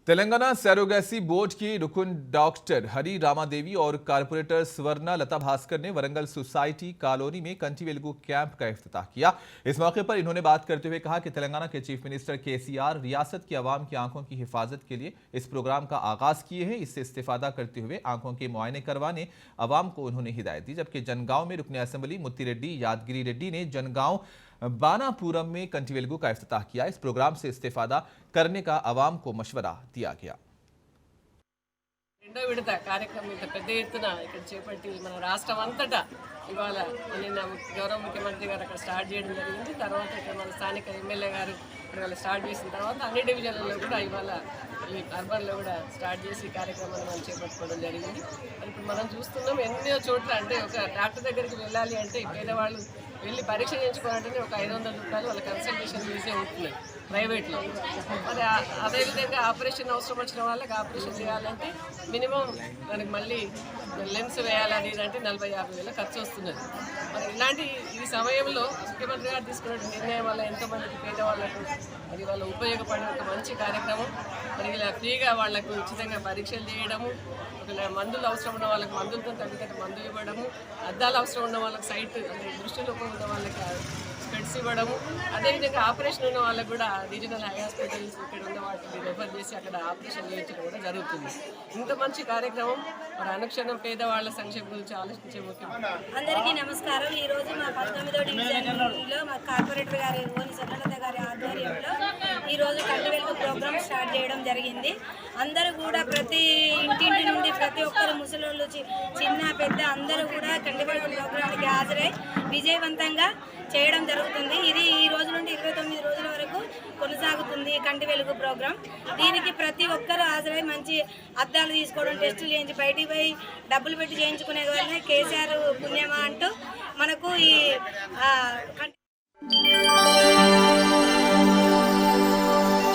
Telangana surrogacy board की रुकन doctor हरी रामादेवी और कारपोरेटर स्वर्णा लता भास्कर ने वरंगल सोसाइटी कॉलोनी में कंटी वेलुगु कैंप का इफ्तिताह किया। इस मौके पर इन्होंने बात करते हुए कहा कि तेलंगाना के चीफ मिनिस्टर केसीआर रियासत की आवाम की आंखों की हिफाजत के लिए इस प्रोग्राम का आगाज किए हैं। इससे इस्तेफादा करते हुए आंखों के मुआयने करवाने आवाम को उन्होंने हिदायत दी। जबकि जनगांव में रुकने असेंबली मुत्ती रेड्डी यादगिरी रेड्डी ने जनगांव बानापुरम में कंटी वेलुगु का इफ्तिताह किया। इस प्रोग्राम से इस्तेफादा करने का आवाम को मशवरा दिया गया। రెండో విడత కార్యక్రమం ఇంత పెద్ద ఎత్తున ఇక్కడ చేపట్టి మన రాష్ట్రం అంతటా ఇవాళ నిన్న గౌరవ ముఖ్యమంత్రి గారు అక్కడ స్టార్ట్ చేయడం జరిగింది. తర్వాత ఇక్కడ మన స్థానిక ఎమ్మెల్యే గారు ఇవాళ స్టార్ట్ చేసిన తర్వాత అన్ని డివిజన్లలో కూడా ఇవాళ ఈ అర్బన్లో కూడా స్టార్ట్ చేసి కార్యక్రమాన్ని మనం చేపట్టుకోవడం జరిగింది. ఇప్పుడు మనం చూస్తున్నాం ఎన్నో చోట్ల అంటే ఒక డాక్టర్ దగ్గరికి వెళ్ళాలి అంటే పేదవాళ్ళు వెళ్ళి పరీక్ష చేయించుకోవాలంటే ఒక 500 రూపాయలు వాళ్ళ కన్సల్టేషన్ ఫీజే ఉంటున్నాయి ప్రైవేట్లో. మరి అదేవిధంగా ఆపరేషన్ అవసరం వచ్చిన వాళ్ళకి ఆపరేషన్ చేయాలంటే మినిమం దానికి మళ్ళీ లెన్స్ వేయాలని అంటే 40-50 వేల ఖర్చు వస్తున్నది. మరి ఇలాంటి ఈ సమయంలో ముఖ్యమంత్రి గారు తీసుకున్న నిర్ణయం వల్ల ఎంతోమందికి పేదవాళ్ళకు మరి వాళ్ళ ఉపయోగపడే ఒక మంచి కార్యక్రమం. మరి ఇలా ఫ్రీగా వాళ్లకు ఉచితంగా పరీక్షలు చేయడము, ఒకవేళ మందులు అవసరం ఉన్న వాళ్ళకి మందులతో తగ్గట్టు మందులు ఇవ్వడము, అద్దాలు అవసరం ఉన్న వాళ్ళకి సైట్ అంటే దృష్టిలోపం ఉన్న వాళ్ళకి స్పెట్స్ ఇవ్వడము, అదేవిధంగా ఆపరేషన్ ఉన్న వాళ్ళకు కూడా రీజనల్ హై హాస్పిటల్స్ ఇక్కడ ఉన్న వాటిని రెఫర్ చేసి అక్కడ ఆపరేషన్ చేయించడం కూడా జరుగుతుంది. ఇంత మంచి కార్యక్రమం మరి అనుక్షణం పేదవాళ్ల సంక్షేమం గురించి ఆలోచించే ముఖ్యమంత్రి. అందరికీ నమస్కారం. ఈరోజు మా 19వ డివిజన్లో మా కార్పొరేటర్ గారి ఓని స్వర్ణలత గారి ఆధ్వర్యంలో ఈరోజు కంటి వెలుగు ప్రోగ్రామ్ స్టార్ట్ చేయడం జరిగింది. అందరూ కూడా ప్రతి ఇంటింటి నుండి ప్రతి ఒక్కరు ముసలోళ్ళు చిన్న పెద్ద అందరూ కూడా కంటి వెలుగు ప్రోగ్రాంకి హాజరై విజయవంతంగా చేయడం జరుగుతుంది. ఇది ఈ రోజు నుండి 29 రోజుల వరకు కొనసాగుతుంది కంటి వెలుగు ప్రోగ్రాం. దీనికి ప్రతి ఒక్కరూ హాజరై మంచి అద్దాలు తీసుకోవడం, టెస్టులు చేయించి బయటికి పోయి డబ్బులు పెట్టి చేయించుకునే వాళ్ళని కేసీఆర్ పుణ్యమా అంటూ మనకు ఈ